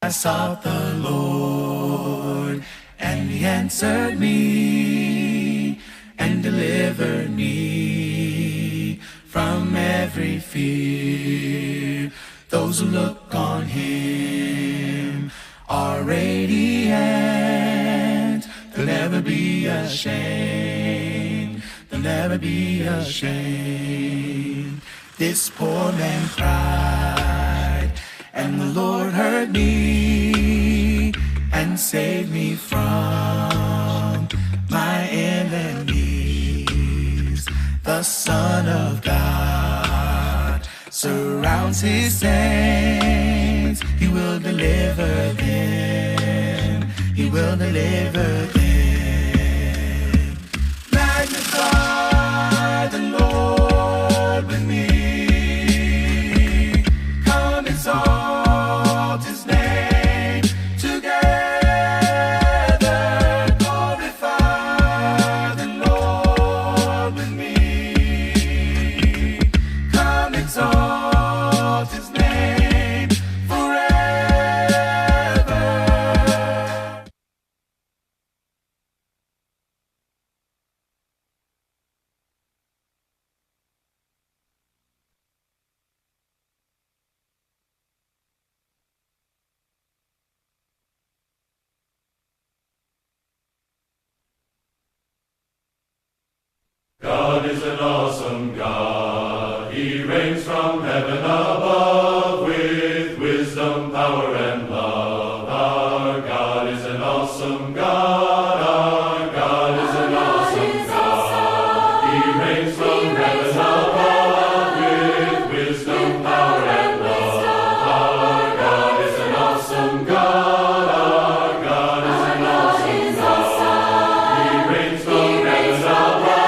I sought the Lord, and he answered me and delivered me from every fear. Those who look on him are radiant. They'll never be ashamed. They'll never be ashamed. This poor man cried, and the Lord heard me and saved me from my enemies. The Son of God surrounds his saints. He will deliver them. He will deliver them. Magnify the Lord with me. Come exalt his name together. Glorify the Lord with me. Come exalt his name forever. God is an awesome God. He reigns from heaven above with wisdom, power, and love. Our God is an awesome God. Our God is an awesome God. He reigns from heaven above with wisdom, power, and love. Our God is an awesome God. Our God is an awesome God. He reigns from heaven above.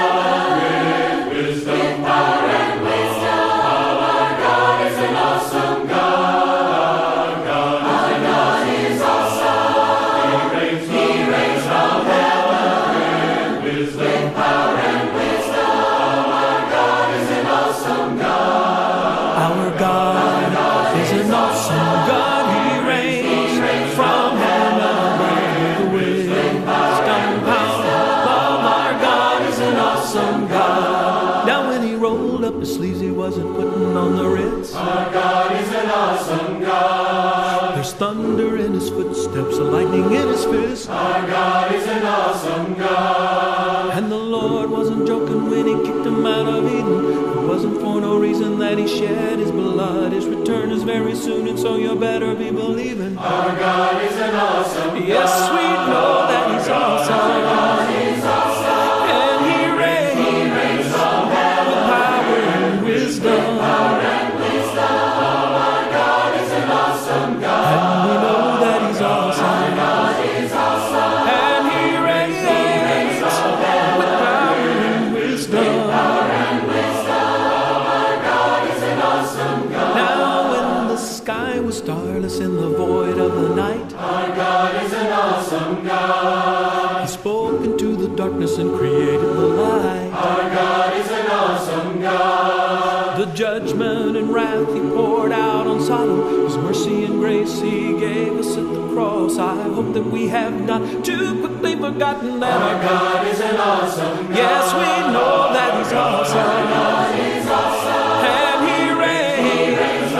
Wisdom, power, and love. Our God is an awesome God. Our God is awesome. He reigns from heaven with wisdom, power, and wisdom. Our God is an awesome God. Our God is an awesome God. He reigns from heaven with wisdom, power, love. Our God is an awesome God. Now when he rolled up his sleeves, he wasn't putting on the Ritz. Our God is an awesome God. There's thunder in his footsteps, a lightning in his fist. Our God is an awesome God. And the Lord wasn't joking when he kicked him out of Eden. It wasn't for no reason that he shed his blood. His return is very soon, and so you better be believing. Our God is an awesome God. Yes, we know that he's awesome. He's awesome. And he reigns with power and wisdom. Power and wisdom. Our God is an awesome God. And we know that he's awesome. God is awesome. And he reigns with power and wisdom. Power and wisdom. Our God is an awesome God. Now when the sky was starless in the void of the night, Our God is an awesome God. he spoke into the darkness and created the light. Our God is an awesome God. The judgment and wrath he poured out on Sodom, his mercy and grace he gave us at the cross. I hope that we have not too quickly forgotten that Our God is an awesome God. yes, we know that he's awesome. God is awesome. And he reigns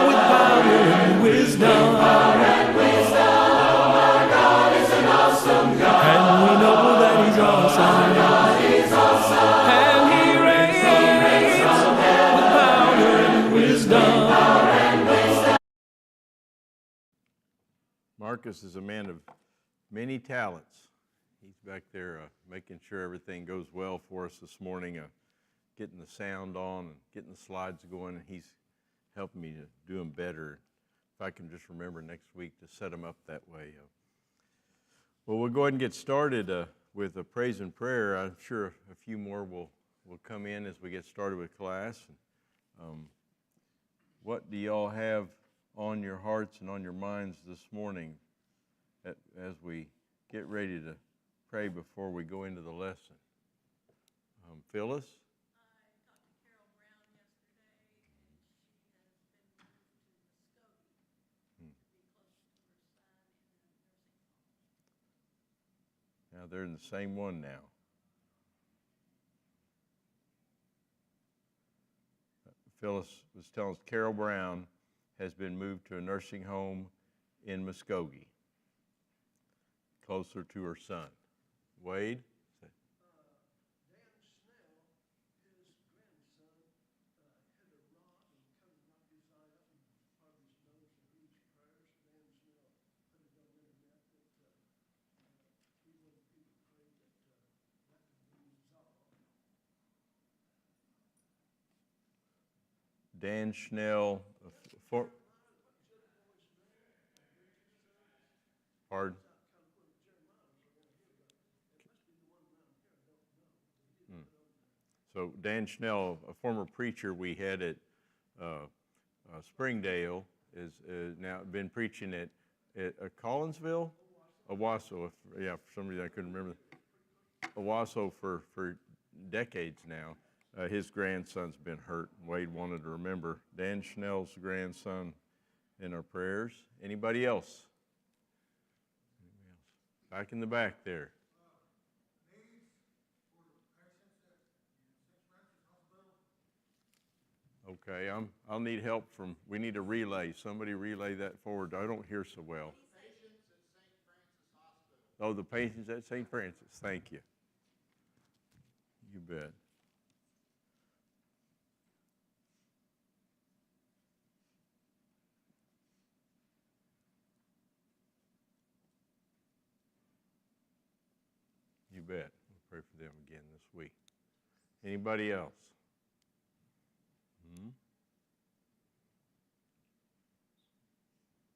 with power and wisdom. Power and wisdom. Our God is an awesome God. And we know that he's awesome. God is awesome. And he reigns with power and wisdom. Power and wisdom. Marcus is a man of many talents. He's back there making sure everything goes well for us this morning, getting the sound on and getting the slides going, and he's helping me to do them better. If I can just remember next week to set them up that way. Well, we'll go ahead and get started with a praise and prayer. I'm sure a few more will come in as we get started with class. What do y'all have on your hearts and on your minds this morning as we get ready to pray before we go into the lesson? Phyllis? they're in the same one now. Phyllis was telling us Carol Brown has been moved to a nursing home in Muskogee, closer to her son. Wade? Dan Snell, his grandson, hit a rock and cut his eye up and part of his nose and needs prayers. Dan Snell put it on the internet that we want people to pray that that can be resolved. Dan Schnell, pardon? So Dan Schnell, a former preacher we had at Springdale, is now been preaching at Collinsville, Owasso. For some reason I couldn't remember. Owasso for decades now. His grandson's been hurt. Wade wanted to remember Dan Schnell's grandson in our prayers. Anybody else? Back in the back there. Okay, I'll need help from, we need a relay. Somebody relay that forward. I don't hear so well. Patients at St. Francis Hospital. Oh, the patients at St. Francis. Thank you. You bet. You bet. We'll pray for them again this week. Anybody else?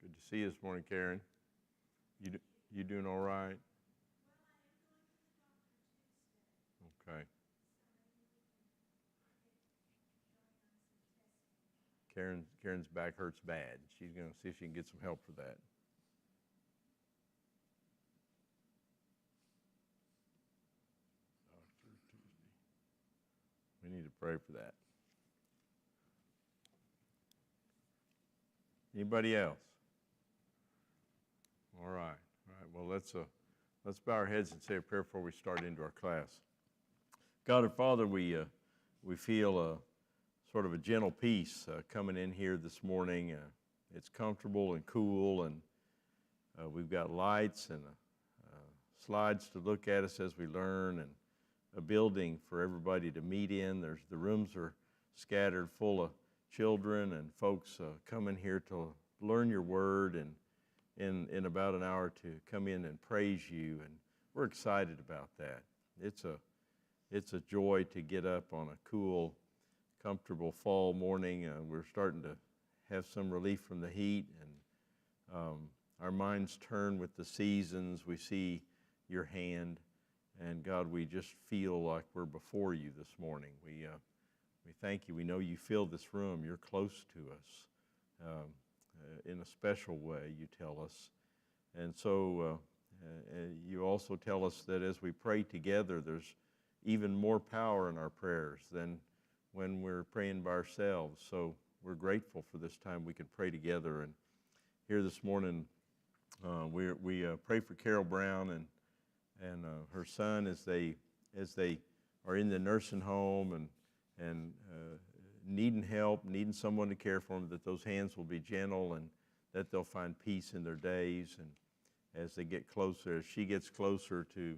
Good to see you this morning, Karen. You doing all right? Okay. Karen's back hurts bad. She's going to see if she can get some help for that. We need to pray for that. Anybody else? All right. Well, let's bow our heads and say a prayer before we start into our class. God and Father, we feel sort of a gentle peace coming in here this morning. It's comfortable and cool, and we've got lights and slides to look at us as we learn, and a building for everybody to meet in. The rooms are scattered full of children and folks coming here to learn your word, and in about an hour to come in and praise you, and we're excited about that. It's a joy to get up on a cool, comfortable fall morning. We're starting to have some relief from the heat, and our minds turn with the seasons. We see your hand, and God, we just feel like we're before you this morning. We thank you. We know you fill this room. You're close to us in a special way, you tell us. And so you also tell us that as we pray together, there's even more power in our prayers than when we're praying by ourselves. So we're grateful for this time we can pray together. And here this morning, we pray for Carol Brown and her son as they are in the nursing home and needing help, needing someone to care for them, that those hands will be gentle and that they'll find peace in their days. And as they get closer, as she gets closer to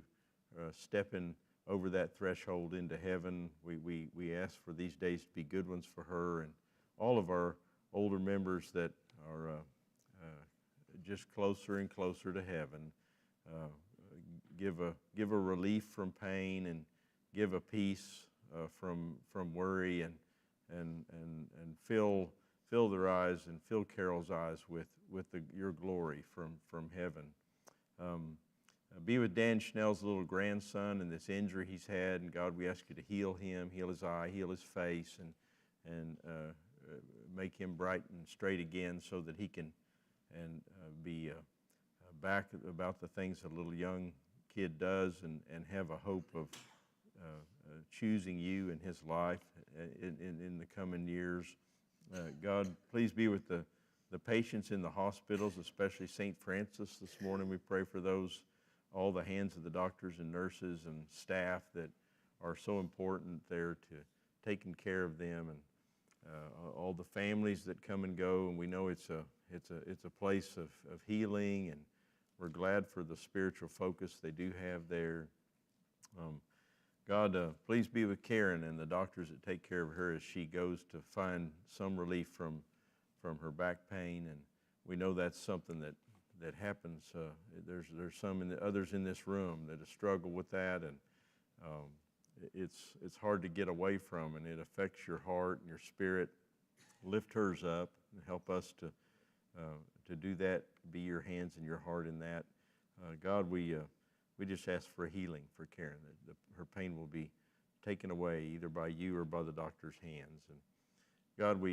stepping over that threshold into heaven, we ask for these days to be good ones for her and all of our older members that are just closer and closer to heaven. Give a relief from pain and give a peace from worry and fill their eyes and fill Carol's eyes with your glory from heaven. Be with Dan Schnell's little grandson and this injury he's had, and God, we ask you to heal him, heal his eye, heal his face, and make him bright and straight again so that he can be back about the things a little young kid does and have a hope of choosing you in his life in the coming years. God, please be with the patients in the hospitals, especially St. Francis this morning. We pray for those all the hands of the doctors and nurses and staff that are so important there to taking care of them, and all the families that come and go. And we know it's a place of healing, and we're glad for the spiritual focus they do have there. God, please be with Karen and the doctors that take care of her as she goes to find some relief from her back pain. And we know that's something that happens. There's some others in this room that have struggled with that, and it's hard to get away from, and it affects your heart and your spirit. Lift hers up and help us to do that. Be your hands and your heart in that. God, we just ask for healing for Karen, that her pain will be taken away either by you or by the doctor's hands. And God,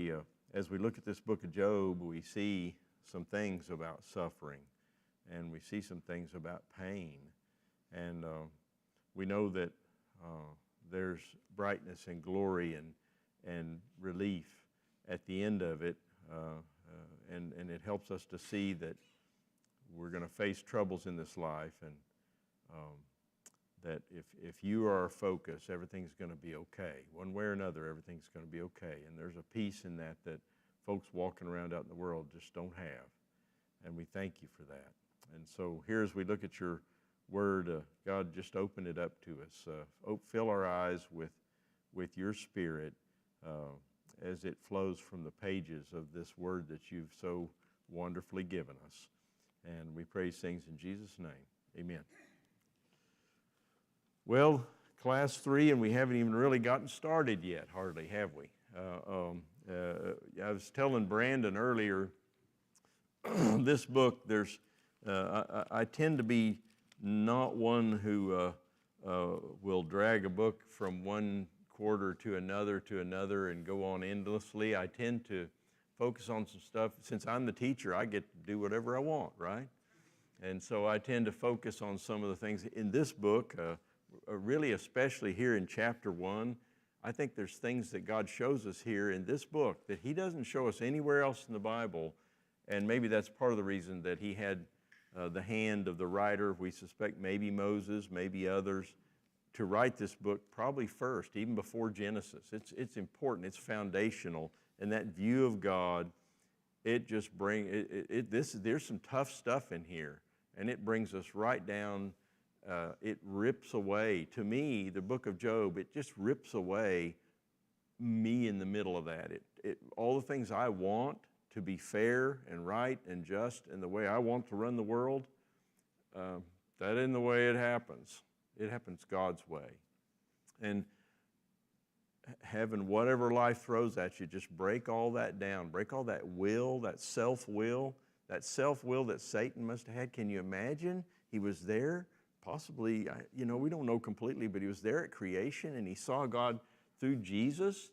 as we look at this book of Job, we see some things about suffering, and we see some things about pain, and we know that there's brightness and glory and relief at the end of it, and it helps us to see that we're going to face troubles in this life, and that if you are our focus, everything's going to be okay. One way or another, everything's going to be okay. And there's a peace in that folks walking around out in the world just don't have. And we thank you for that. And so here as we look at your word, God, just open it up to us. Fill our eyes with your spirit as it flows from the pages of this word that you've so wonderfully given us. And we praise things in Jesus' name. Amen. Well, class 3, and we haven't even really gotten started yet, hardly, have we? I was telling Brandon earlier, this book, I tend to be not one who will drag a book from one quarter to another and go on endlessly. I tend to focus on some stuff. Since I'm the teacher, I get to do whatever I want, right? And so I tend to focus on some of the things in this book, really especially here in chapter 1. I think there's things that God shows us here in this book that he doesn't show us anywhere else in the Bible, and maybe that's part of the reason that he had the hand of the writer. We suspect maybe Moses, maybe others, to write this book probably first, even before Genesis. It's important, it's foundational, and that view of God, it just brings, there's some tough stuff in here, and it brings us right down. It rips away, to me, the book of Job, it just rips away me in the middle of that. All the things I want to be fair and right and just and the way I want to run the world, that isn't the way it happens. It happens God's way. And having whatever life throws at you, just break all that down. Break all that will, that self-will that Satan must have had. Can you imagine? He was there. Possibly, we don't know completely, but he was there at creation, and he saw God through Jesus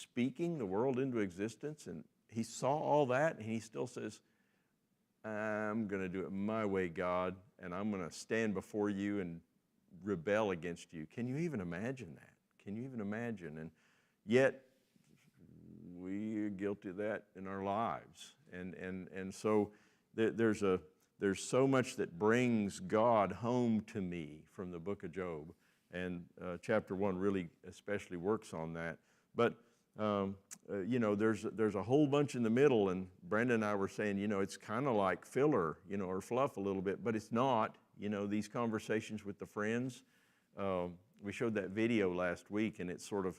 speaking the world into existence, and he saw all that, and he still says, I'm going to do it my way, God, and I'm going to stand before you and rebel against you. Can you even imagine that? Can you even imagine? And yet, we're guilty of that in our lives. And so there's so much that brings God home to me from the book of Job, and chapter 1 really especially works on that. But there's a whole bunch in the middle, and Brenda and I were saying, it's kind of like filler, or fluff a little bit, but it's not. These conversations with the friends. We showed that video last week, and it's sort of,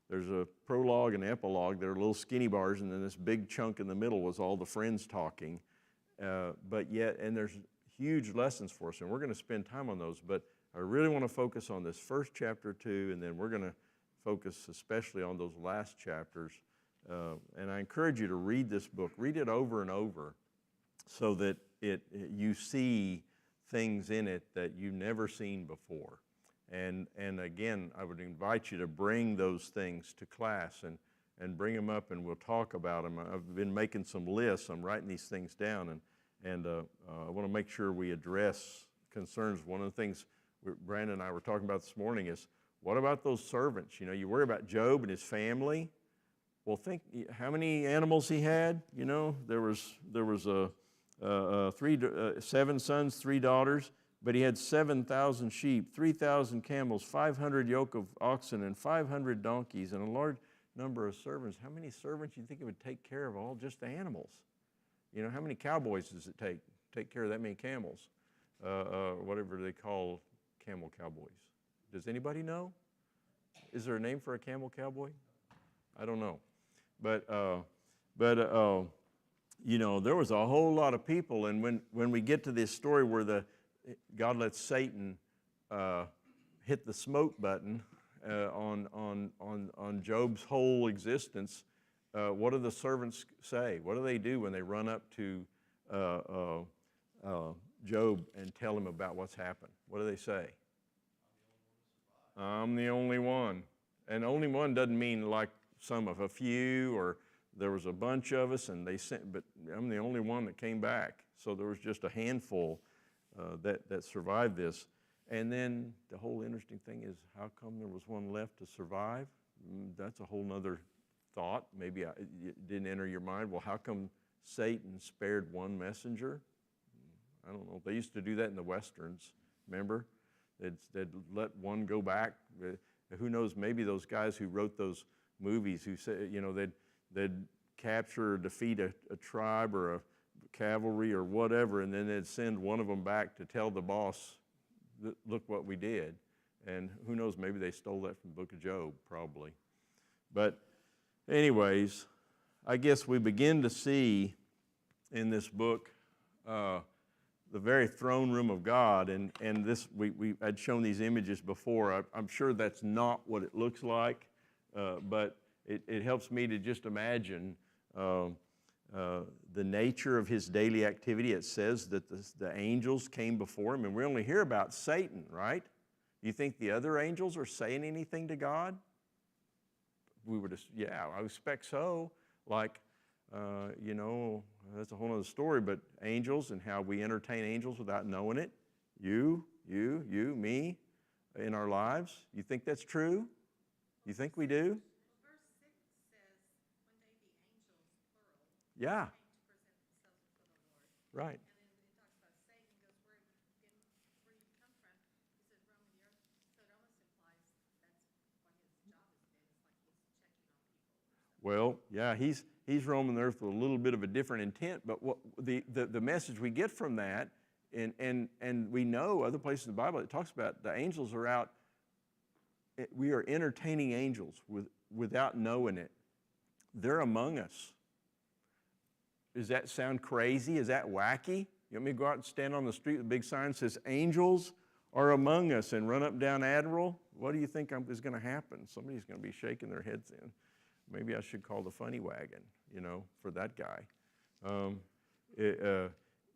there's a prologue and epilogue. There are little skinny bars, and then this big chunk in the middle was all the friends talking. But yet, and there's huge lessons for us, and we're going to spend time on those. But I really want to focus on this first chapter 2, and then we're going to focus especially on those last chapters. And I encourage you to read this book. Read it over and over so that you see things in it that you've never seen before. And again, I would invite you to bring those things to class and bring them up, and we'll talk about them. I've been making some lists. I'm writing these things down, and I want to make sure we address concerns. One of the things Brandon and I were talking about this morning is, what about those servants? You worry about Job and his family. Well, think how many animals he had. There was 7 sons, 3 daughters. But he had 7,000 sheep, 3,000 camels, 500 yoke of oxen, and 500 donkeys, and a large number of servants. How many servants do you think it would take care of all just the animals? You know, how many cowboys does it take care of that many camels? Whatever they call camel cowboys. Does anybody know? Is there a name for a camel cowboy? I don't know. But you know, there was a whole lot of people, and when we get to this story where God lets Satan hit the smoke button on Job's whole existence, what do the servants say? What do they do when they run up to Job and tell him about what's happened? What do they say? I'm the only one. And only one doesn't mean like some of a few, or there was a bunch of us and they sent, but I'm the only one that came back. So there was just a handful that survived this. And then the whole interesting thing is, how come there was one left to survive? That's a whole nother thought. Maybe it didn't enter your mind. Well, how come Satan spared one messenger? I don't know. They used to do that in the Westerns, remember? They'd let one go back. Who knows, maybe those guys who wrote those movies who said, you know, they'd capture or defeat a tribe or a cavalry or whatever, and then they'd send one of them back to tell the boss, look what we did. And who knows, maybe they stole that from the book of Job, probably. But anyways, I guess we begin to see in this book the very throne room of God, and this we had shown these images before. I'm sure that's not what it looks like, but it helps me to just imagine the nature of his daily activity. It says that the angels came before him, and we only hear about Satan, right? You think the other angels are saying anything to God? We would, yeah, I expect so. Like, you know, that's a whole other story, but angels and how we entertain angels without knowing it. You, me, in our lives. You think that's true? You think we do? Verse 6 says, when they be angels, plural, Yeah. came to present themselves before the Lord. Right. And then it talks about Satan, goes, where you come from? He says, roaming the earth. So it almost implies that's what his job has been. It's like he's checking on people. Well, yeah, he's roaming the earth with a little bit of a different intent, but what the message we get from that, and we know other places in the Bible it talks about the angels are out. We are entertaining angels without knowing it. They're among us. Does that sound crazy? Is that wacky? You want me to go out and stand on the street with a big sign that says, angels are among us, and run up and down Admiral? What do you think is going to happen? Somebody's going to be shaking their heads in. Maybe I should call the funny wagon, you know, for that guy.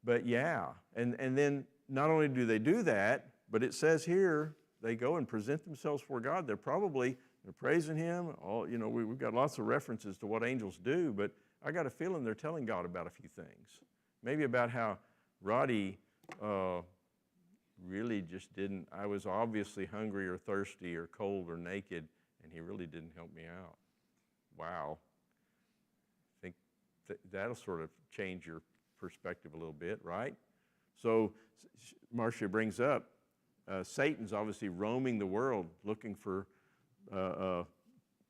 But yeah, and then not only do they do that, but it says here, they go and present themselves before God. They're praising him. You know, we've got lots of references to what angels do, but I got a feeling they're telling God about a few things. Maybe about how Roddy really just didn't, I was obviously hungry or thirsty or cold or naked, and he really didn't help me out. Wow. I think that'll sort of change your perspective a little bit, right? So Marcia brings up, Satan's obviously roaming the world looking for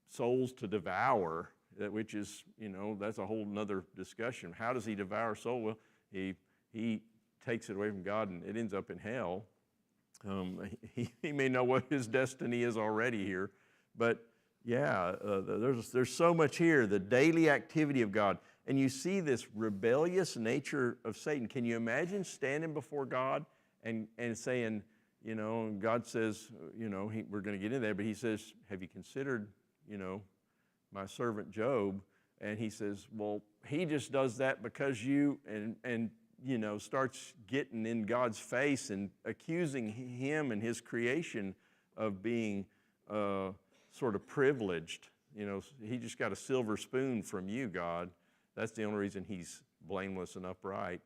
souls to devour, which is, you know, that's a whole nother discussion. How does he devour soul? Well, he takes it away from God and it ends up in hell. He may know what his destiny is already here, but yeah, there's so much here, the daily activity of God. And you see this rebellious nature of Satan. Can you imagine standing before God and saying, you know, and God says, you know, we're going to get in there, but he says, have you considered, you know, my servant Job? And he says, well, he just does that because you, and you know, starts getting in God's face and accusing him and his creation of being sort of privileged. You know, he just got a silver spoon from you, God. That's the only reason he's blameless and upright.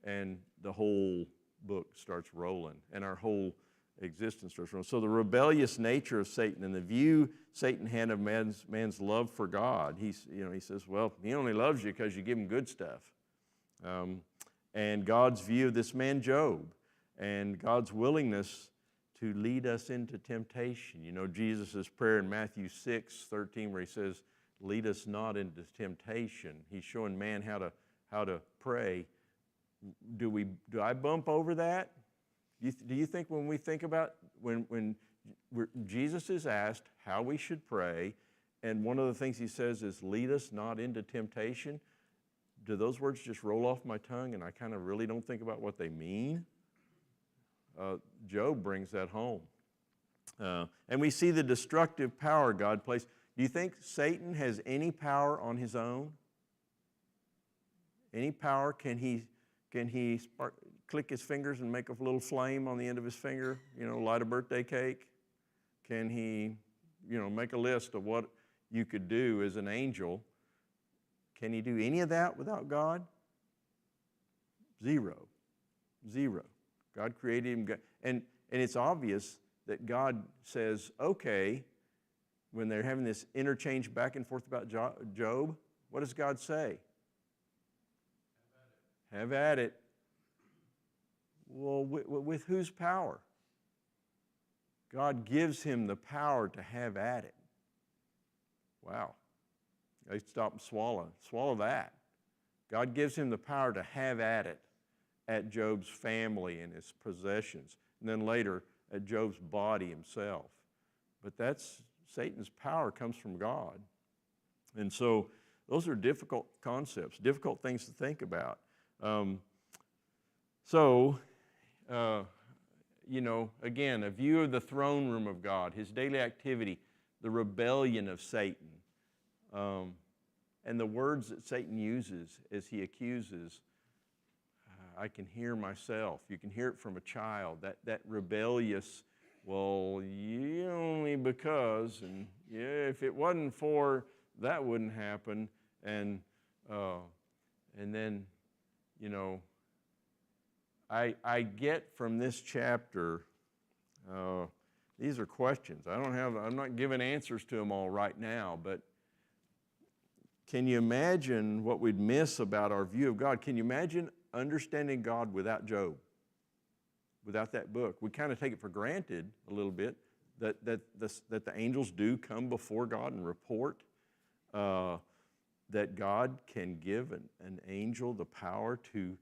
And the whole book starts rolling, and our whole existence starts rolling. So the rebellious nature of Satan and the view Satan had of man's love for God. He says, well, he only loves you because you give him good stuff. And God's view of this man Job. and God's willingness to lead us into temptation. You know, Jesus' prayer in Matthew 6:13, where he says, lead us not into temptation. He's showing man how to pray. Do I bump over that? Do you think when we think about, when Jesus is asked how we should pray, and one of the things he says is, lead us not into temptation, do those words just roll off my tongue and I kind of really don't think about what they mean? Job brings that home. And we see the destructive power God placed. Do you think Satan has any power on his own? Any power? Can he click his fingers and make a little flame on the end of his finger, light a birthday cake? Can he, make a list of what you could do as an angel? Can he do any of that without God? Zero. God created him. And it's obvious that God says, okay, when they're having this interchange back and forth about Job, what does God say? Have at it. Well, with whose power? God gives him the power to have at it. Wow. I stop and swallow that. God gives him the power to have at it, at Job's family and his possessions, and then later at Job's body himself. But Satan's power comes from God. And so those are difficult concepts, difficult things to think about. Again, a view of the throne room of God, his daily activity, the rebellion of Satan, and the words that Satan uses as he accuses. I can hear myself. You can hear it from a child, that rebellious, well, you only because, and yeah, if it wasn't for, that wouldn't happen. And then, I get from this chapter, these are questions. I'm not giving answers to them all right now, but can you imagine what we'd miss about our view of God? Can you imagine understanding God without Job, without that book? We kind of take it for granted a little bit that the angels do come before God and report, that God can give an angel the power to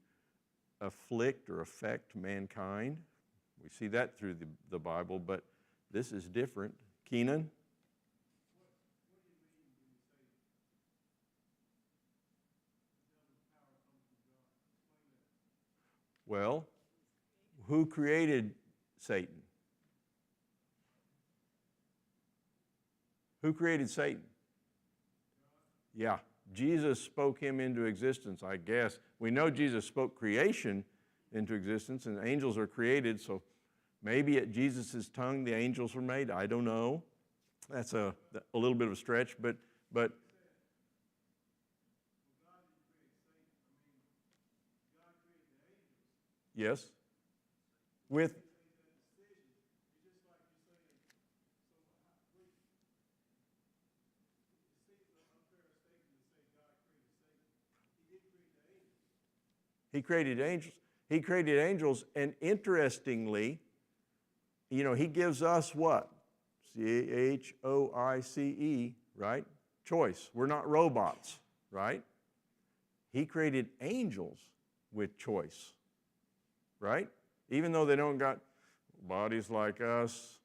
afflict or affect mankind. We see that through the Bible, but this is different. Keenan? Well, who created Satan? Who created Satan? Yeah, Jesus spoke him into existence, I guess. We know Jesus spoke creation into existence, and angels are created, so maybe at Jesus' tongue the angels were made. I don't know. That's a little bit of a stretch, but yes. With He created angels. He created angels, and interestingly, he gives us what? Choice, right? Choice. We're not robots, right? He created angels with choice, right? Even though they don't got bodies like us,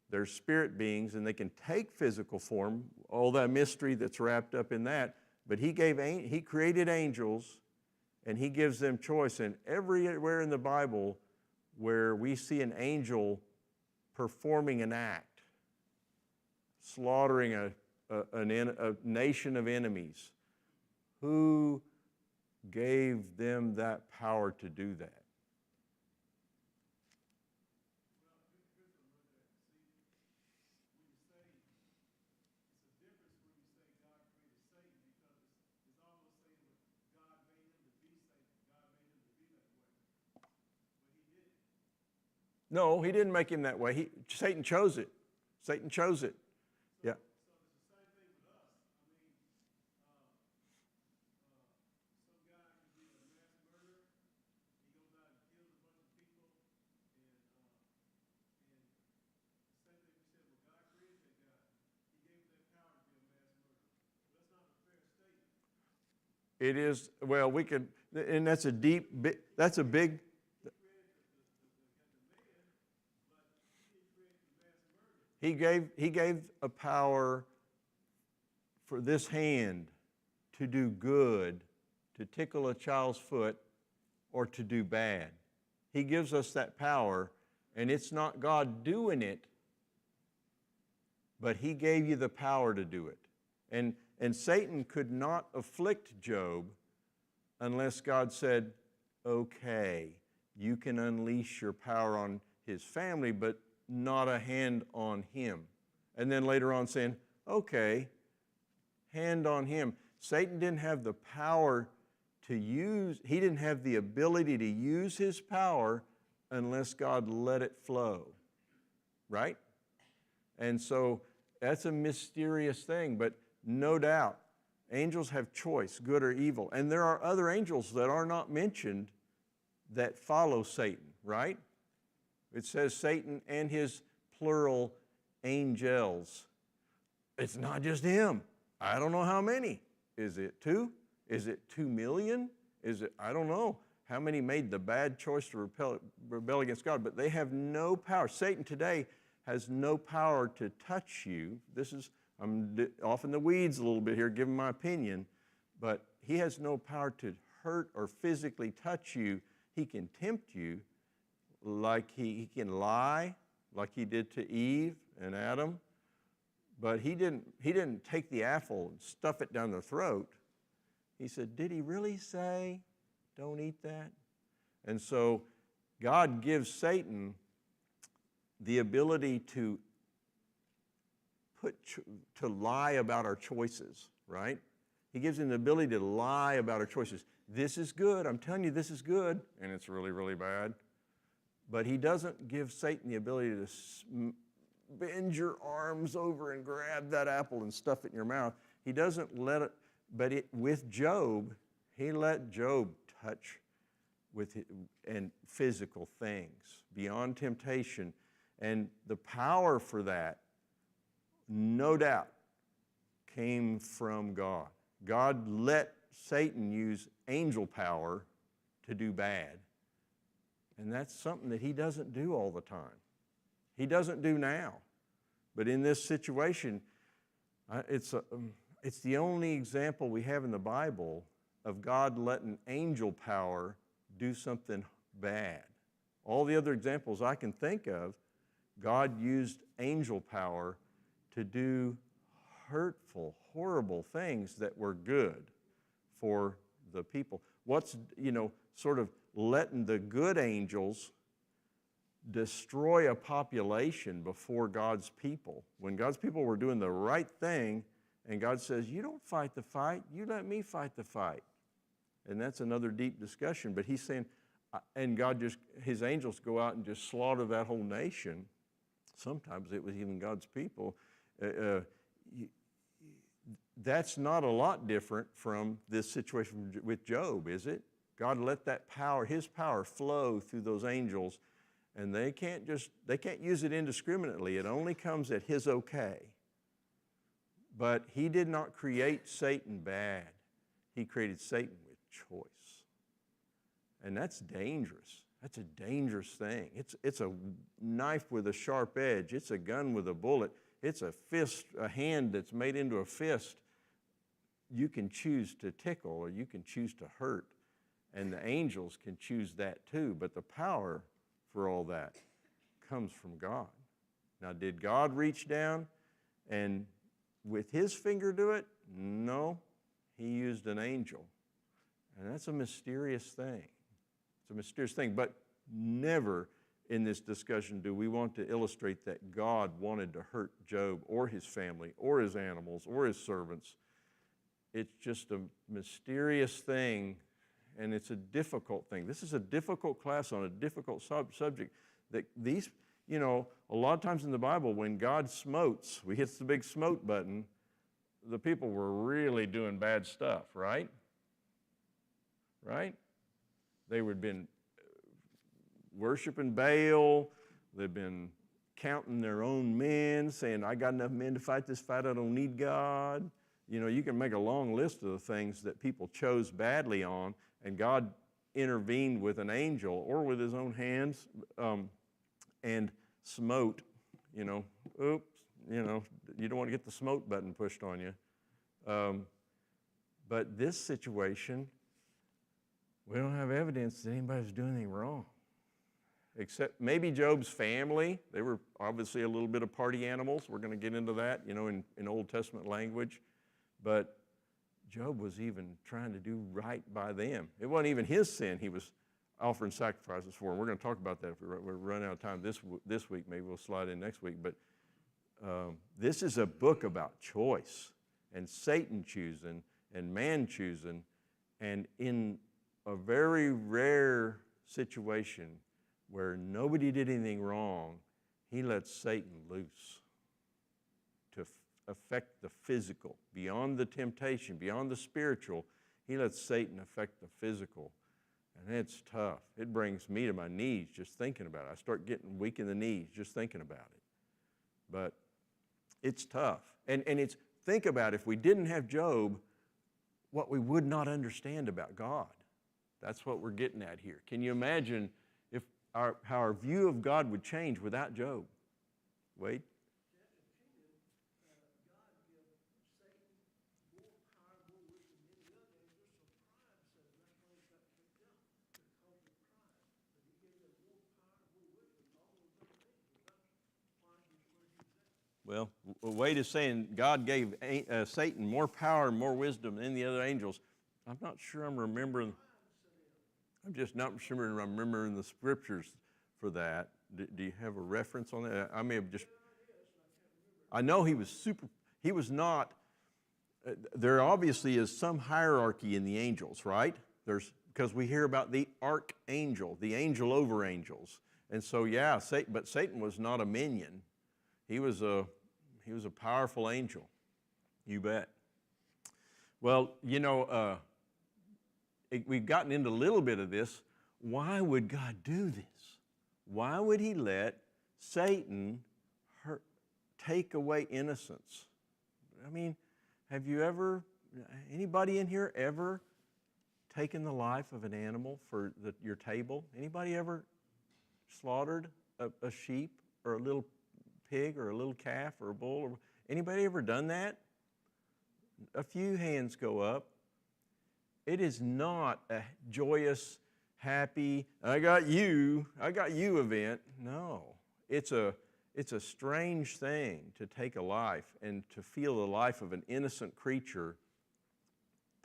they're spirit beings, and they can take physical form, all that mystery that's wrapped up in that. But he created angels, and he gives them choice. And everywhere in the Bible where we see an angel performing an act, slaughtering a nation of enemies, who gave them that power to do that? No, he didn't make him that way. Satan chose it. Satan chose it. Yeah. It is, well, we could, and that's a that's a big. He gave a power for this hand to do good, to tickle a child's foot, or to do bad. He gives us that power, and it's not God doing it, but he gave you the power to do it. And Satan could not afflict Job unless God said, okay, you can unleash your power on his family, but not a hand on him. And then later on saying, okay, hand on him. Satan didn't have the power to use, he didn't have the ability to use his power unless God let it flow, right? And so that's a mysterious thing, but no doubt, angels have choice, good or evil. And there are other angels that are not mentioned that follow Satan, right? It says Satan and his plural angels. It's not just him. I don't know how many. Is it 2? Is it 2 million? Is it, I don't know how many made the bad choice to rebel against God, but they have no power. Satan today has no power to touch you. I'm off in the weeds a little bit here, giving my opinion, but he has no power to hurt or physically touch you. He can tempt you, like he can lie, like he did to Eve and Adam, but he didn't take the apple and stuff it down their throat. He said, did he really say, don't eat that? And so God gives Satan the ability to lie about our choices, right? He gives him the ability to lie about our choices. This is good. I'm telling you, this is good, and it's really, really bad. But he doesn't give Satan the ability to bend your arms over and grab that apple and stuff it in your mouth. He doesn't let it, but with Job, he let Job touch and physical things beyond temptation. And the power for that, no doubt, came from God. God let Satan use angel power to do bad. And that's something that he doesn't do all the time. He doesn't do now. But in this situation, it's the only example we have in the Bible of God letting angel power do something bad. All the other examples I can think of, God used angel power to do hurtful, horrible things that were good for the people. What's, sort of letting the good angels destroy a population before God's people. When God's people were doing the right thing, and God says, you don't fight the fight, you let me fight the fight. And that's another deep discussion, but he's saying, and his angels go out and just slaughter that whole nation. Sometimes it was even God's people. That's not a lot different from this situation with Job, is it? God let that power, his power, flow through those angels, and they can't use it indiscriminately. It only comes at his okay. But he did not create Satan bad. He created Satan with choice. And that's dangerous. That's a dangerous thing. It's a knife with a sharp edge. It's a gun with a bullet. It's a hand that's made into a fist. You can choose to tickle or you can choose to hurt. And the angels can choose that too. But the power for all that comes from God. Now, did God reach down and with his finger do it? No. He used an angel. And that's a mysterious thing. It's a mysterious thing. But never in this discussion do we want to illustrate that God wanted to hurt Job or his family or his animals or his servants. It's just a mysterious thing, and it's a difficult thing. This is a difficult class on a difficult subject. That these, a lot of times in the Bible, when God smotes, we hit the big smote button, the people were really doing bad stuff, right? Right? They would have been worshiping Baal. They've been counting their own men, saying, I got enough men to fight this fight. I don't need God. You know, you can make a long list of the things that people chose badly on, and God intervened with an angel or with his own hands and smote, you know, oops, you know, you don't want to get the smote button pushed on you. But this situation, we don't have evidence that anybody's doing anything wrong. Except maybe Job's family. They were obviously a little bit of party animals. We're going to get into that, you know, in Old Testament language. But Job was even trying to do right by them. It wasn't even his sin he was offering sacrifices for. And we're going to talk about that if we run out of time this week. Maybe we'll slide in next week. But this is a book about choice and Satan choosing and man choosing. And in a very rare situation where nobody did anything wrong, he let Satan loose to affect the physical. Beyond the temptation, beyond the spiritual, he lets Satan affect the physical. And it's tough. It brings me to my knees just thinking about it. I start getting weak in the knees just thinking about it. But it's tough. And it's, think about if we didn't have Job, what we would not understand about God. That's what we're getting at here. Can you imagine how our view of God would change without Job? Wade? Well, Wade is saying God gave Satan more power and more wisdom than the other angels. I'm not sure I'm remembering. I'm just not sure I'm remembering the scriptures for that. Do you have a reference on that? I may have just. I know he was not. There obviously is some hierarchy in the angels, right? Because we hear about the archangel, the angel over angels. And so, yeah, but Satan was not a minion. He was a powerful angel. You bet. Well, you know, we've gotten into a little bit of this. Why would God do this? Why would he let Satan take away innocence? I mean, have you ever, anybody in here ever taken the life of an animal for your table? Anybody ever slaughtered a sheep or a little pig or a little calf or a bull? Anybody ever done that? A few hands go up. It is not a joyous, happy, I got you event. No, it's a strange thing to take a life and to feel the life of an innocent creature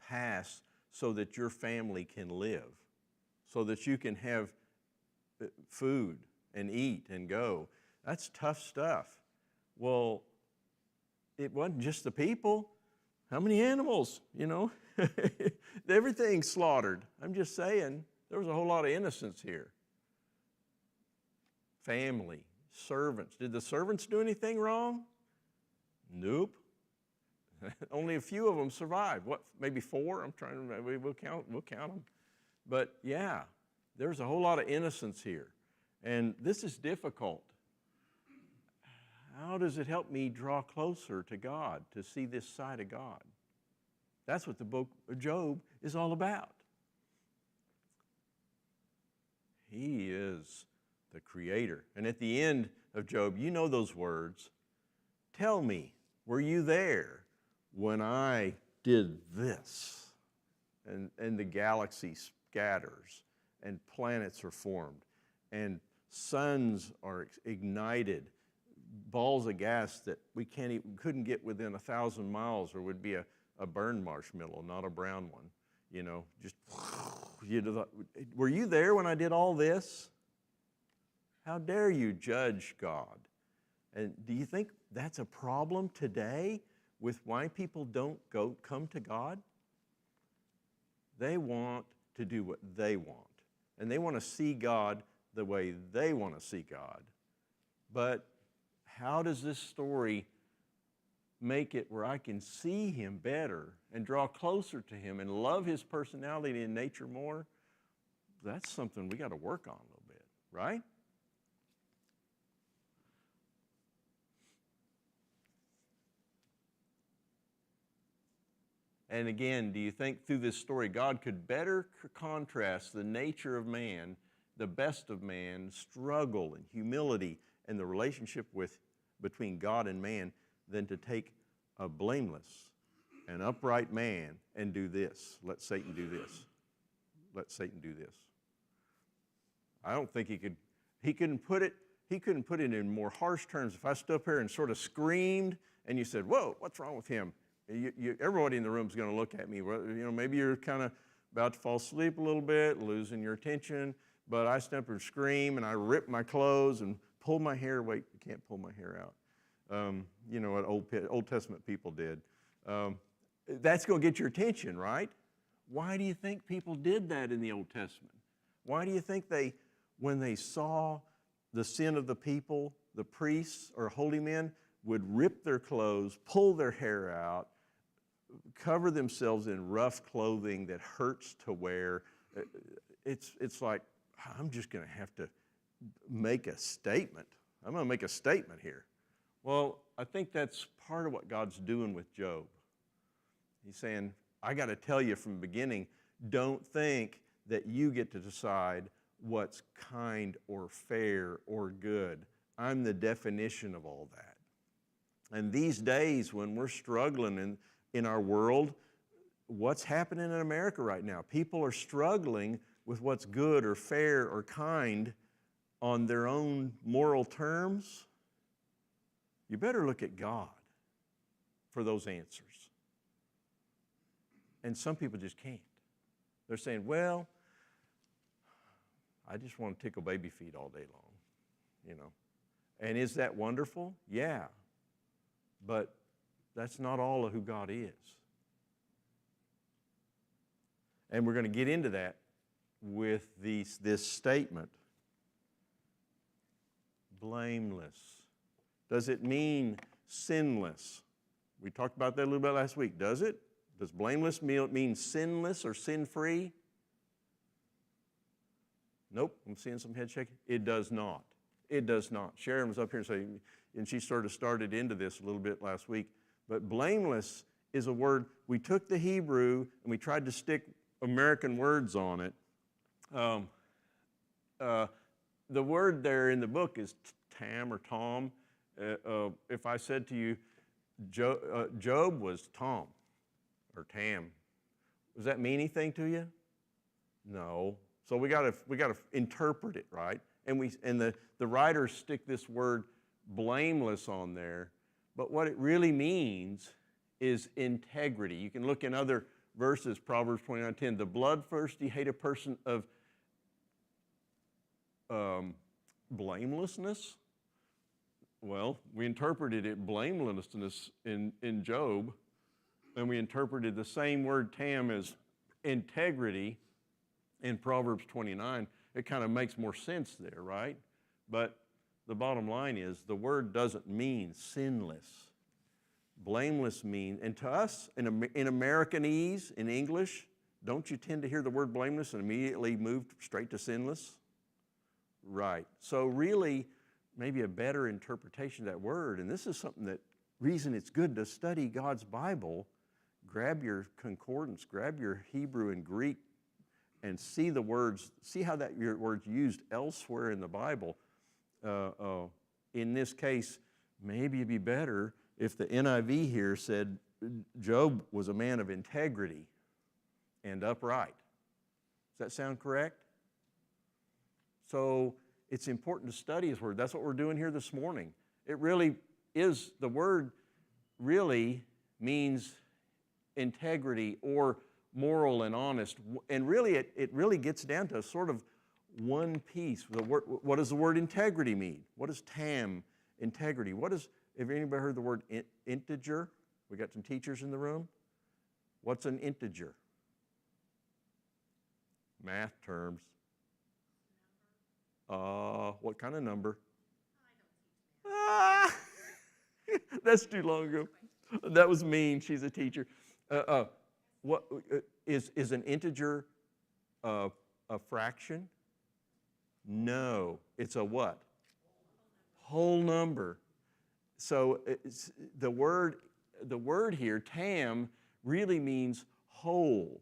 pass so that your family can live, so that you can have food and eat and go. That's tough stuff. Well, it wasn't just the people. How many animals, you know? Everything slaughtered. I'm just saying, there was a whole lot of innocence here. Family, servants. Did the servants do anything wrong? Nope. Only a few of them survived. What, maybe 4? I'm trying to remember. We'll count them. But yeah, there's a whole lot of innocence here. And this is difficult. How does it help me draw closer to God, to see this side of God? That's what the book of Job is all about. He is the creator. And at the end of Job, you know those words. Tell me, were you there when I did this? And the galaxy scatters, and planets are formed, and suns are ignited, balls of gas that we couldn't get within 1,000 miles, or would be a burned marshmallow, not a brown one. You know, just, were you there when I did all this? How dare you judge God? And do you think that's a problem today with why people don't come to God? They want to do what they want. And they want to see God the way they want to see God. But how does this story make it where I can see him better and draw closer to him and love his personality and nature more? That's something we got to work on a little bit, right? And again, do you think through this story God could better contrast the nature of man, the best of man, struggle and humility and the relationship between God and man than to take a blameless, an upright man and do this? Let Satan do this. Let Satan do this. I don't think he couldn't put it in more harsh terms. If I stood up here and sort of screamed and you said, whoa, what's wrong with him? Everybody in the room is going to look at me. Well, maybe you're kind of about to fall asleep a little bit, losing your attention, but I stand up and scream and I rip my clothes and pull my hair. Wait, you can't pull my hair out. You know what Old Testament people did. That's going to get your attention, right? Why do you think people did that in the Old Testament? Why do you think when they saw the sin of the people, the priests or holy men would rip their clothes, pull their hair out, cover themselves in rough clothing that hurts to wear? It's like, I'm just going to have to make a statement. I'm going to make a statement here. Well, I think that's part of what God's doing with Job. He's saying, I got to tell you from the beginning, don't think that you get to decide what's kind or fair or good. I'm the definition of all that. And these days when we're struggling in our world, what's happening in America right now? People are struggling with what's good or fair or kind on their own moral terms. You better look at God for those answers. And some people just can't. They're saying, well, I just want to tickle baby feet all day long, And is that wonderful? Yeah. But that's not all of who God is. And we're going to get into that with this statement. Blameless. Does it mean sinless? We talked about that a little bit last week. Does it? Does blameless mean sinless or sin-free? Nope, I'm seeing some head shaking. It does not. It does not. Sharon was up here and she sort of started into this a little bit last week. But blameless is a word, we took the Hebrew and we tried to stick American words on it. The word there in the book is tam or tom. If I said to you, Job was Tom or Tam, does that mean anything to you? No. So we got to interpret it, right? And the writers stick this word blameless on there, but what it really means is integrity. You can look in other verses, Proverbs 29:10. The bloodthirsty hate a person of blamelessness. Well, we interpreted it blamelessness in Job, and we interpreted the same word tam as integrity in Proverbs 29. It kind of makes more sense there, right? But the bottom line is the word doesn't mean sinless. Blameless means, and to us, in Americanese, in English, don't you tend to hear the word blameless and immediately move straight to sinless? Right. So really, maybe a better interpretation of that word, and this is reason it's good to study God's Bible, grab your concordance, grab your Hebrew and Greek, and see the words, see how your word's used elsewhere in the Bible. In this case, maybe it'd be better if the NIV here said Job was a man of integrity and upright. Does that sound correct? So it's important to study His Word. That's what we're doing here this morning. It really is, the word really means integrity or moral and honest. And really, it really gets down to sort of one piece. What does the word integrity mean? What is tam, integrity? Have anybody heard the word integer? We got some teachers in the room. What's an integer? Math terms. What kind of number? That's too long ago. That was mean. She's a teacher. What is an integer a fraction? No. It's a what? Whole number. So the word here, tam, really means whole.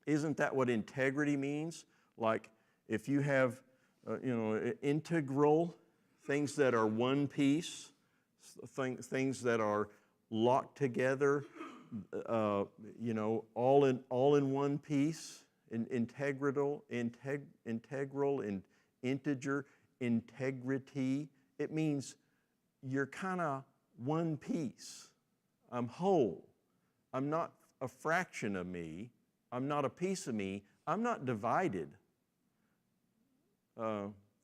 Isn't that what integrity means? Like if you have, integral, things that are one piece, things that are locked together, all in one piece, integral, integer, integrity. It means you're kind of one piece. I'm whole. I'm not a fraction of me. I'm not a piece of me. I'm not divided.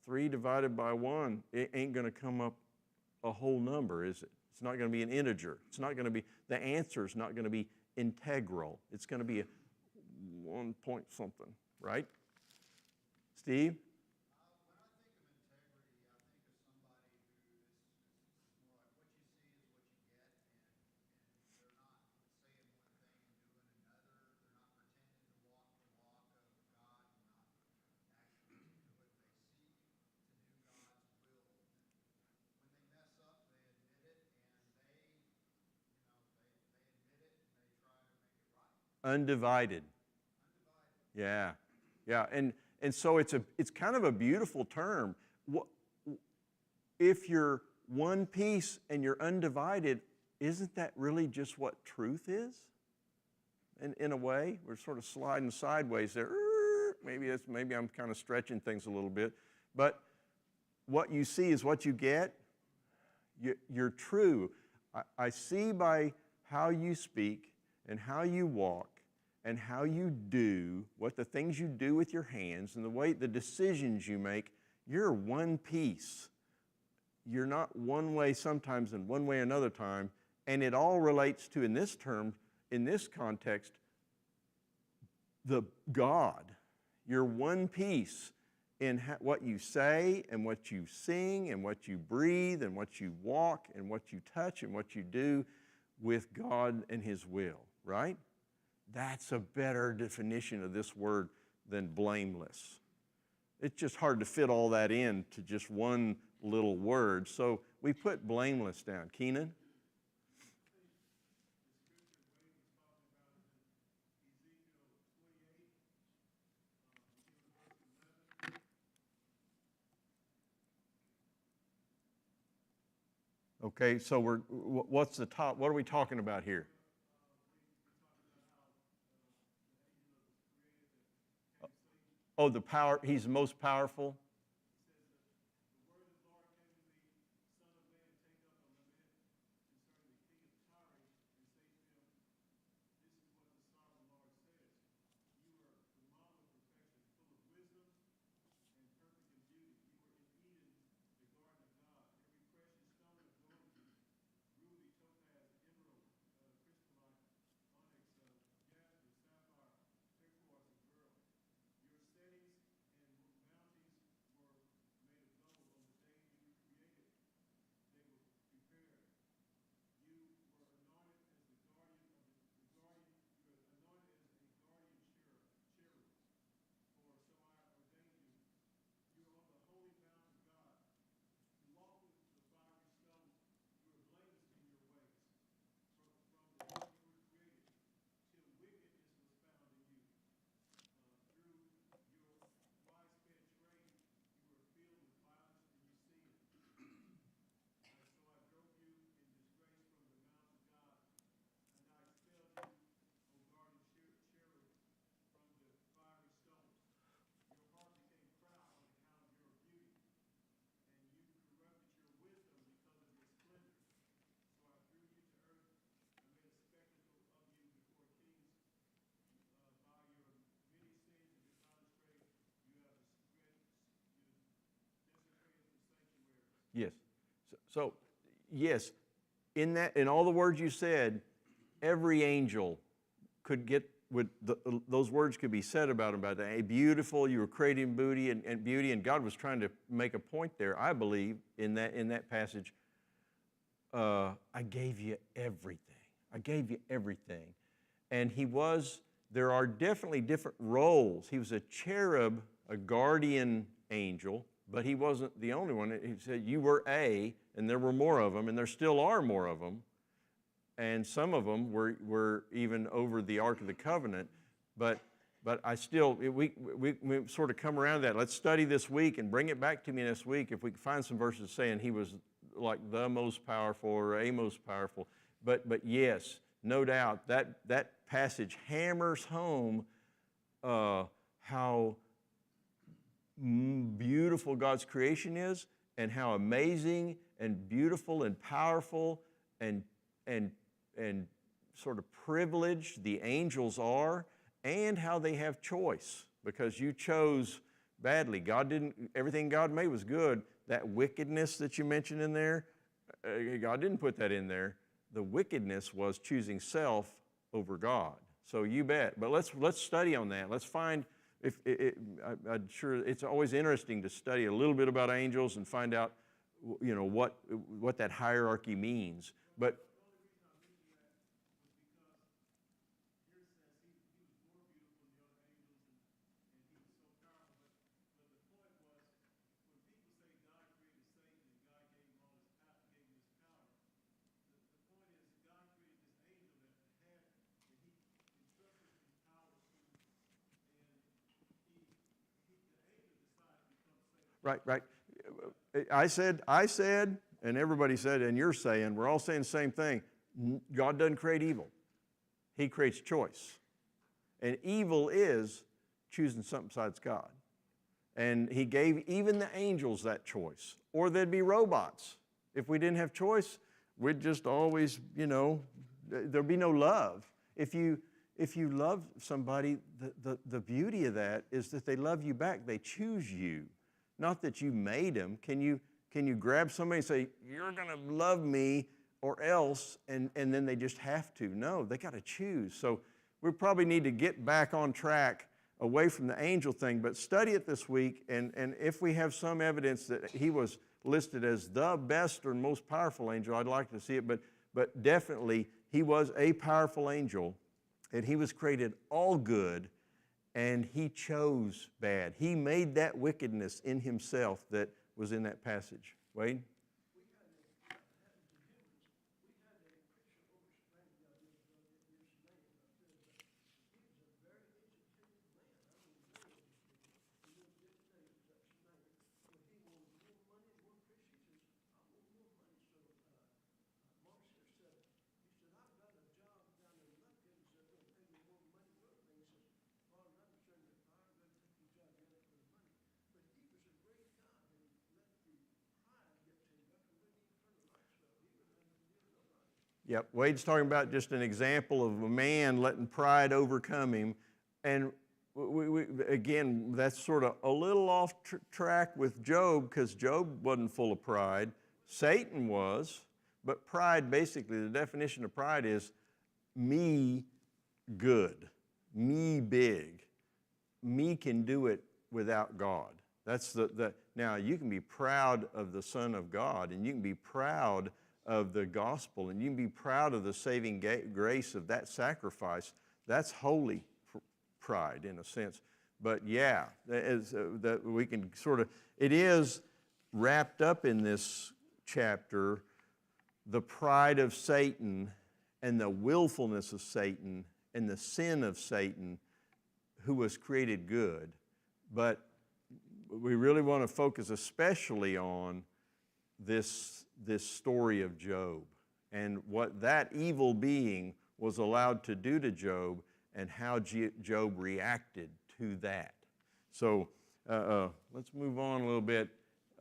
3 divided by 1, it ain't going to come up a whole number, is it? It's not going to be an integer. It's not going to be, the answer is not going to be integral. It's going to be a 1 point something, right? Steve? Undivided. Yeah, yeah, and so it's kind of a beautiful term. If you're one piece and you're undivided, isn't that really just what truth is? And in a way, we're sort of sliding sideways there. Maybe I'm kind of stretching things a little bit, but what you see is what you get. You're true. I see by how you speak and how you walk and how you do, what the things you do with your hands and the decisions you make, you're one piece. You're not one way sometimes and one way another time, and it all relates to, in this term, in this context, the God. You're one piece in what you say and what you sing and what you breathe and what you walk and what you touch and what you do with God and His will, right? That's a better definition of this word than blameless. It's just hard to fit all that in to just one little word. So we put blameless down. Keenan? Okay, so what's the top? What are we talking about here? Oh, the power, he's the most powerful. Yes. So, yes, in all the words you said, every angel could get those words could be said about him. About hey, beautiful, you were created in beauty and God was trying to make a point there. I believe in that passage. I gave you everything. I gave you everything, and there are definitely different roles. He was a cherub, a guardian angel. But he wasn't the only one. He said, you were and there were more of them, and there still are more of them. and some of them were even over the Ark of the Covenant, but I still, we sort of come around that. Let's study this week and bring it back to me this week if we can find some verses saying he was like the most powerful or a most powerful. But yes, no doubt, that passage hammers home how beautiful God's creation is and how amazing and beautiful and powerful and sort of privileged the angels are, and how they have choice, because you chose badly. Everything God made was good. That wickedness that you mentioned in there, God didn't put that in there. The wickedness was choosing self over God. So you bet. But let's study on that. Let's find, I'm sure it's always interesting to study a little bit about angels and find out, what that hierarchy means. But Right. I said, and everybody said, and you're saying, we're all saying the same thing. God doesn't create evil. He creates choice. And evil is choosing something besides God. And he gave even the angels that choice. Or they'd be robots. If we didn't have choice, we'd just always, there'd be no love. If you love somebody, the beauty of that is that they love you back. They choose you. Not that you made them. Can you grab somebody and say, you're going to love me or else, and then they just have to? No, they got to choose. So we probably need to get back on track away from the angel thing, but study it this week, and if we have some evidence that he was listed as the best or most powerful angel, I'd like to see it, but definitely he was a powerful angel, and he was created all good, and he chose bad. He made that wickedness in himself that was in that passage. Wade? Yep, Wade's talking about just an example of a man letting pride overcome him. And again, that's sort of a little off track with Job, because Job wasn't full of pride. Satan was, but pride, basically, the definition of pride is me good, me big, me can do it without God. That's now you can be proud of the Son of God, and you can be proud of the gospel, and you can be proud of the saving grace of that sacrifice. That's holy pride in a sense. But yeah, that we can sort of, it is wrapped up in this chapter, the pride of Satan and the willfulness of Satan and the sin of Satan, who was created good. But we really want to focus especially on this story of Job and what that evil being was allowed to do to Job and how Job reacted to that. So let's move on a little bit.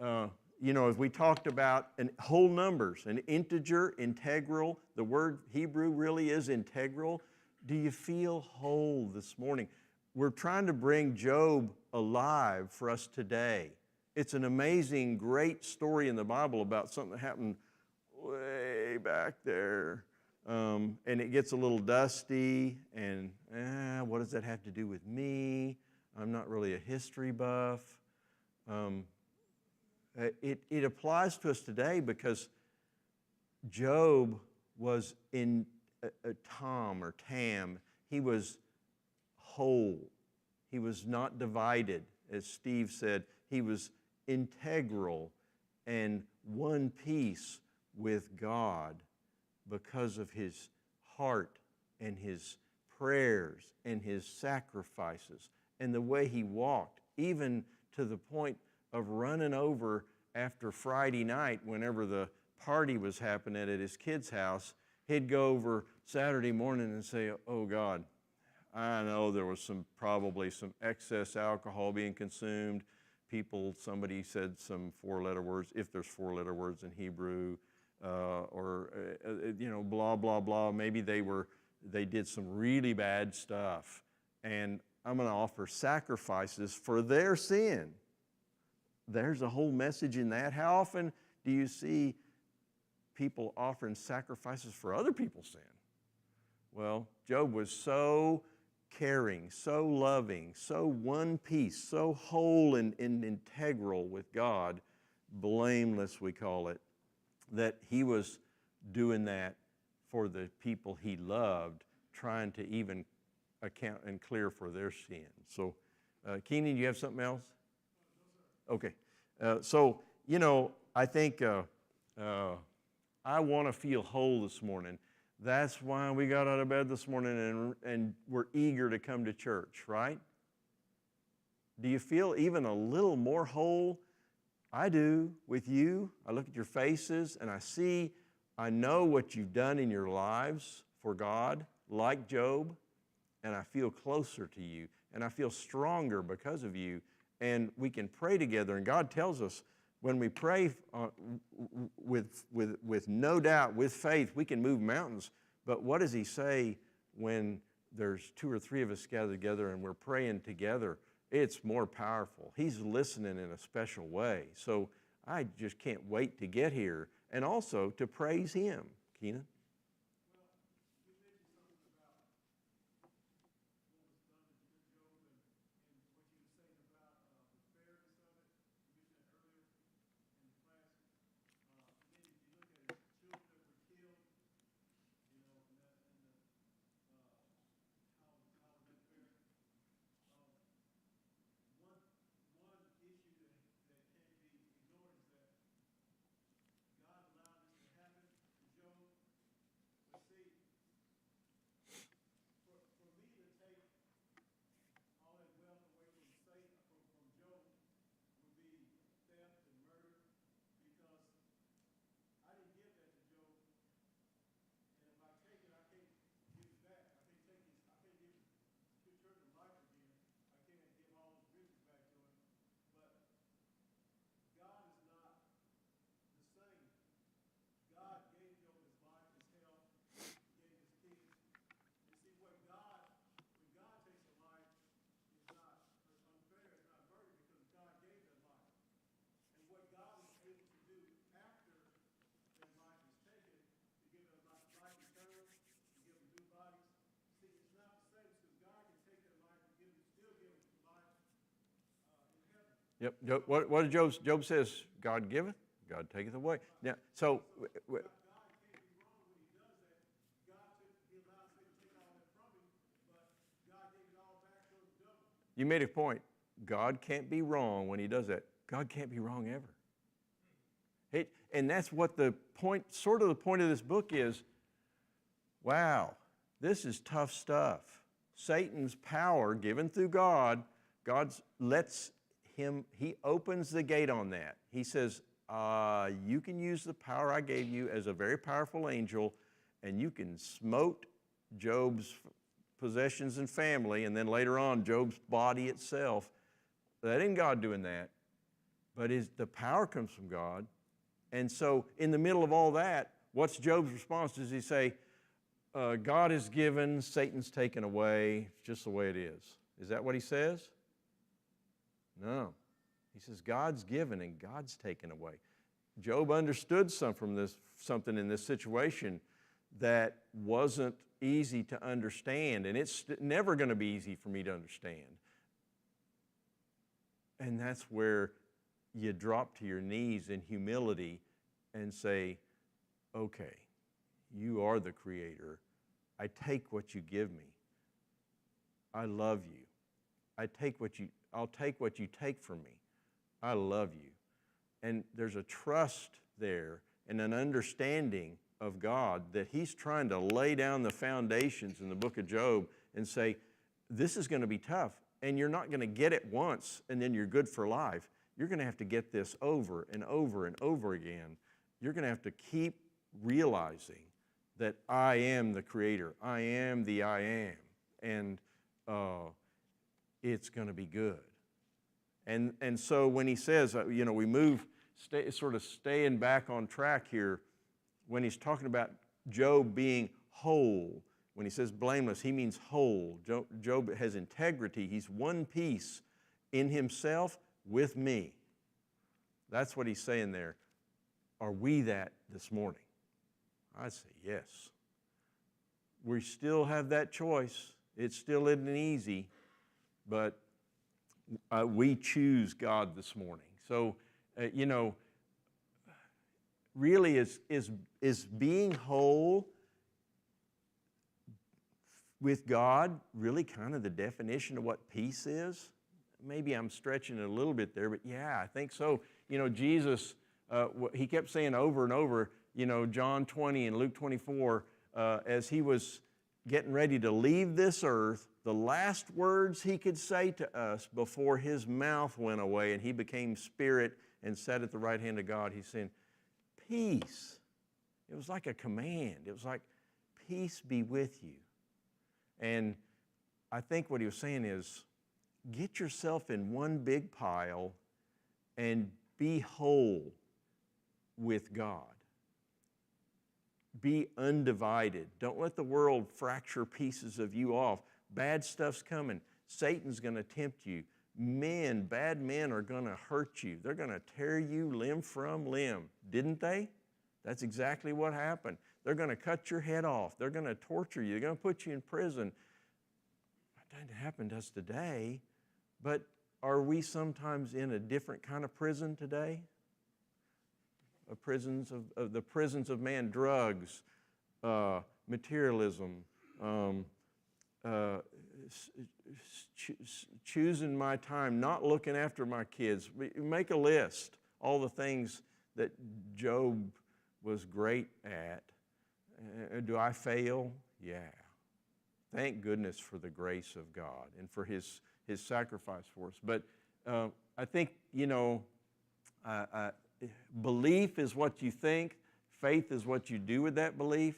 As we talked about whole numbers, an integer, integral, the word Hebrew really is integral. Do you feel whole this morning? We're trying to bring Job alive for us today. It's an amazing, great story in the Bible about something that happened way back there. And it gets a little dusty, and what does that have to do with me? I'm not really a history buff. It applies to us today because Job was in Tam. He was whole. He was not divided, as Steve said. He was integral and one piece with God because of his heart and his prayers and his sacrifices and the way he walked, even to the point of running over after Friday night whenever the party was happening at his kid's house. He'd go over Saturday morning and say, oh God, I know there was probably some excess alcohol being consumed. Somebody said some four-letter words, if there's four-letter words in Hebrew, blah, blah, blah. Maybe they did some really bad stuff. And I'm going to offer sacrifices for their sin. There's a whole message in that. How often do you see people offering sacrifices for other people's sin? Well, Job was so caring, so loving, so one piece, so whole and integral with God, blameless we call it, that he was doing that for the people he loved, trying to even account and clear for their sin. So, Keenan, you have something else? Okay. I think I want to feel whole this morning. That's why we got out of bed this morning and we're eager to come to church, right? Do you feel even a little more whole? I do with you. I look at your faces and I know what you've done in your lives for God, like Job, and I feel closer to you, and I feel stronger because of you, and we can pray together. And God tells us when we pray with no doubt, with faith, we can move mountains. But what does he say when there's two or three of us gathered together and we're praying together? It's more powerful. He's listening in a special way. So I just can't wait to get here and also to praise him. Keenan? Yep. What did Job says? God giveth, God taketh away. Now, so you made a point. God can't be wrong when he does that. God can't be wrong ever. And that's what the point of this book is. Wow, this is tough stuff. Satan's power given through God, he opens the gate on that. He says, you can use the power I gave you as a very powerful angel, and you can smote Job's possessions and family, and then later on, Job's body itself. That ain't God doing that, but the power comes from God. And so in the middle of all that, what's Job's response? Does he say, God is given, Satan's taken away, it's just the way it is? Is that what he says? No. He says, God's given and God's taken away. Job understood something in this situation that wasn't easy to understand, and it's never going to be easy for me to understand. And that's where you drop to your knees in humility and say, okay, you are the creator. I take what you give me. I love you. I'll take what you take from me. I love you. And there's a trust there and an understanding of God that he's trying to lay down the foundations in the book of Job and say, this is going to be tough, and you're not going to get it once and then you're good for life. You're going to have to get this over and over and over again. You're going to have to keep realizing that I am the creator. I am the I am. And it's going to be good. And so when he says, we move, sort of staying back on track here, when he's talking about Job being whole, when he says blameless, he means whole. Job has integrity. He's one piece in himself with me. That's what he's saying there. Are we that this morning? I say yes. We still have that choice. It still isn't easy, but we choose God this morning. So, really is being whole with God really kind of the definition of what peace is? Maybe I'm stretching it a little bit there, but yeah, I think so. Jesus, he kept saying over and over, John 20 and Luke 24, as he was getting ready to leave this earth, the last words he could say to us before his mouth went away and he became spirit and sat at the right hand of God, he's saying, peace. It was like a command. It was like, peace be with you. And I think what he was saying is, get yourself in one big pile and be whole with God. Be undivided. Don't let the world fracture pieces of you off. Bad stuff's coming. Satan's going to tempt you. Bad men are going to hurt you. They're going to tear you limb from limb. Didn't they? That's exactly what happened. They're going to cut your head off. They're going to torture you. They're going to put you in prison. That doesn't happen to us today, but are we sometimes in a different kind of prison today? The prisons of man, drugs, materialism, choosing my time, not looking after my kids. Make a list, all the things that Job was great at. Do I fail? Yeah. Thank goodness for the grace of God and for his sacrifice for us. But I think, belief is what you think. Faith is what you do with that belief.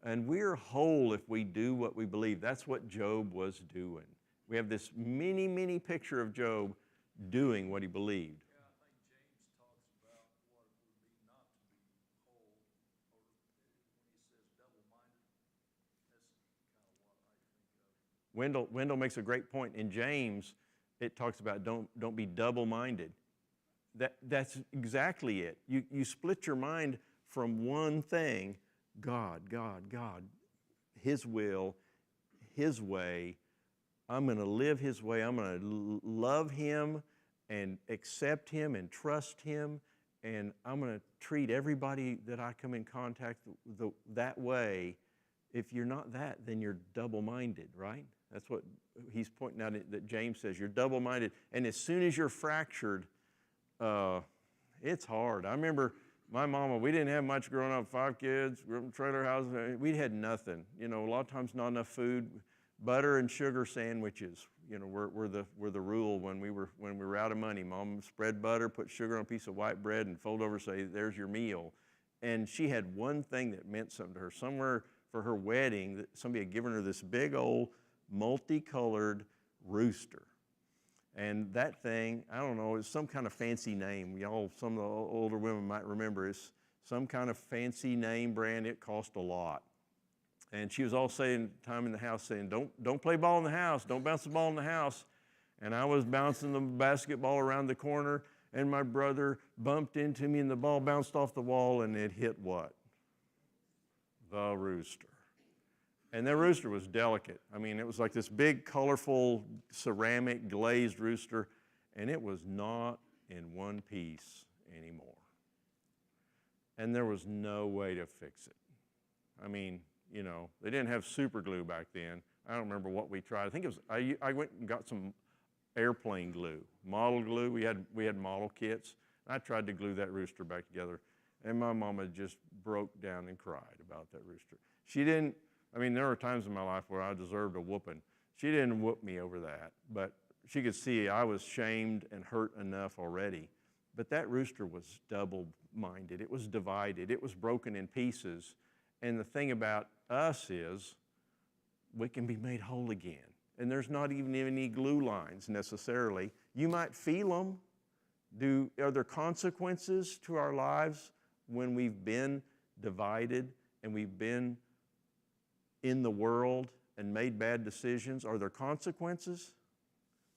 And we're whole if we do what we believe. That's what Job was doing. We have this mini, mini picture of Job doing what he believed. Yeah, I think James talks about what it would be not to be whole, or when he says double-minded, that's kind of what I think of. Wendell makes a great point. In James, it talks about don't be double-minded. That's exactly it. You split your mind from one thing, God, His will, His way. I'm going to live His way. I'm going to love Him and accept Him and trust Him. And I'm going to treat everybody that I come in contact that way. If you're not that, then you're double-minded, right? That's what he's pointing out that James says. You're double-minded. And as soon as you're fractured, it's hard. I remember my mama, we didn't have much growing up, 5 kids, grew up in a trailer house. We had nothing. A lot of times not enough food. Butter and sugar sandwiches, were the rule when we were out of money. Mom spread butter, put sugar on a piece of white bread, and fold over and say, there's your meal. And she had one thing that meant something to her. Somewhere for her wedding, somebody had given her this big old multicolored rooster. And that thing, I don't know, it's some kind of fancy name. Some of the older women might remember. It's some kind of fancy name brand. It cost a lot. And she was all saying, time in the house, saying, don't play ball in the house. Don't bounce the ball in the house. And I was bouncing the basketball around the corner, and my brother bumped into me, and the ball bounced off the wall, and it hit what? The rooster. And that rooster was delicate. I mean, it was like this big, colorful, ceramic, glazed rooster, and it was not in one piece anymore. And there was no way to fix it. I mean, they didn't have super glue back then. I don't remember what we tried. I think it was, I went and got some airplane glue, model glue. We had model kits. I tried to glue that rooster back together. And my mama just broke down and cried about that rooster. She didn't, I mean, there were times in my life where I deserved a whooping. She didn't whoop me over that, but she could see I was shamed and hurt enough already. But that rooster was double-minded. It was divided. It was broken in pieces. And the thing about us is we can be made whole again. And there's not even any glue lines necessarily. You might feel them. Are there consequences to our lives when we've been divided and we've been in the world and made bad decisions? Are there consequences?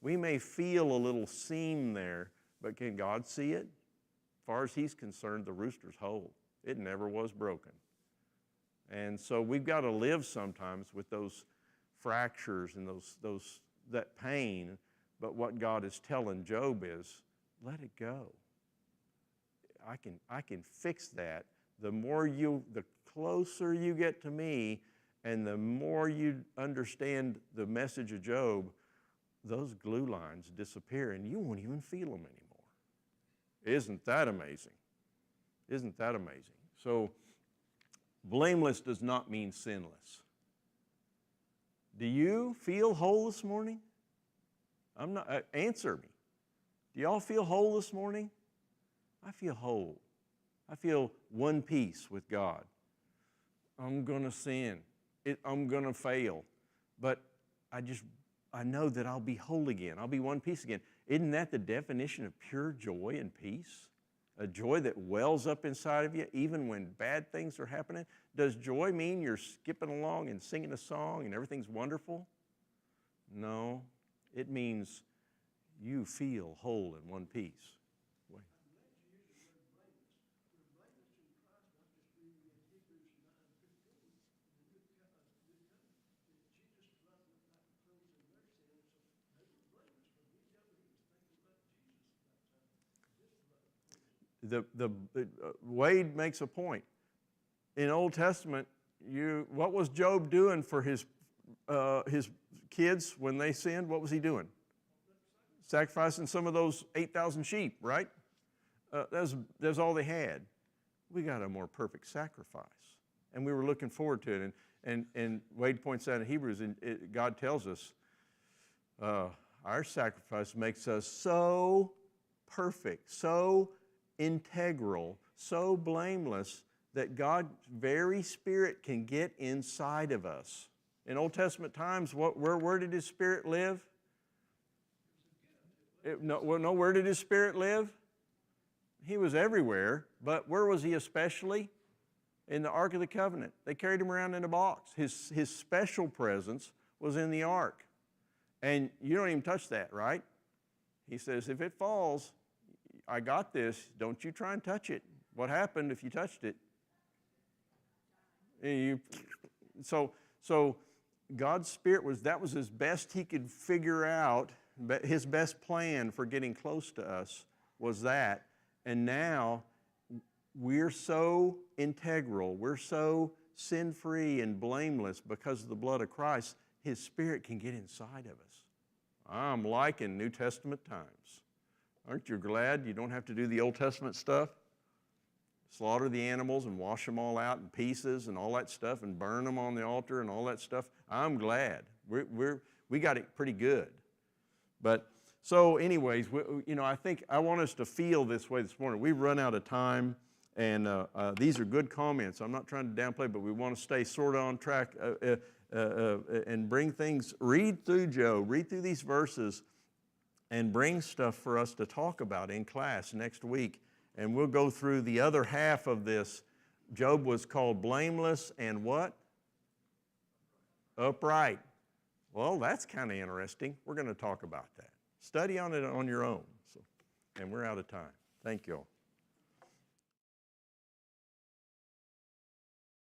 We may feel a little seam there, but can God see it? As far as He's concerned, the rooster's whole. It never was broken. And so we've got to live sometimes with those fractures and that pain. But what God is telling Job is, let it go. I can fix that. The closer you get to me, and the more you understand the message of Job, those glue lines disappear and you won't even feel them anymore. Isn't that amazing? Isn't that amazing? So, blameless does not mean sinless. Do you feel whole this morning? Answer me. Do y'all feel whole this morning? I feel whole. I feel one piece with God. I'm going to sin. I'm going to fail. But I know that I'll be whole again. I'll be one piece again. Isn't that the definition of pure joy and peace? A joy that wells up inside of you even when bad things are happening? Does joy mean you're skipping along and singing a song and everything's wonderful? No. It means you feel whole in one piece. Wait. Wade makes a point. In Old Testament, what was Job doing for his kids when they sinned? What was he doing? Sacrificing some of those 8,000 sheep, right? That's all they had. We got a more perfect sacrifice, and we were looking forward to it. And Wade points out in Hebrews, and God tells us, our sacrifice makes us so perfect, so integral, so blameless that God's very Spirit can get inside of us. In Old Testament times, where did His Spirit live? Where did His Spirit live? He was everywhere, but where was He especially? In the Ark of the Covenant. They carried Him around in a box. His special presence was in the Ark. And you don't even touch that, right? He says, if it falls, I got this. Don't you try and touch it. What happened if you touched it? So God's Spirit was as best He could figure out. His best plan for getting close to us was that. And now we're so integral, we're so sin-free and blameless because of the blood of Christ, His Spirit can get inside of us. I'm liking New Testament times. Aren't you glad you don't have to do the Old Testament stuff? Slaughter the animals and wash them all out in pieces and all that stuff and burn them on the altar and all that stuff. I'm glad. We got it pretty good. But so anyways, I think I want us to feel this way this morning. We've run out of time, and these are good comments. I'm not trying to downplay, but we want to stay sort of on track and bring things, read through Job, read through these verses, and bring stuff for us to talk about in class next week. And we'll go through the other half of this. Job was called blameless and what? Upright. Well, that's kind of interesting. We're going to talk about that. Study on it on your own. And we're out of time. Thank you all.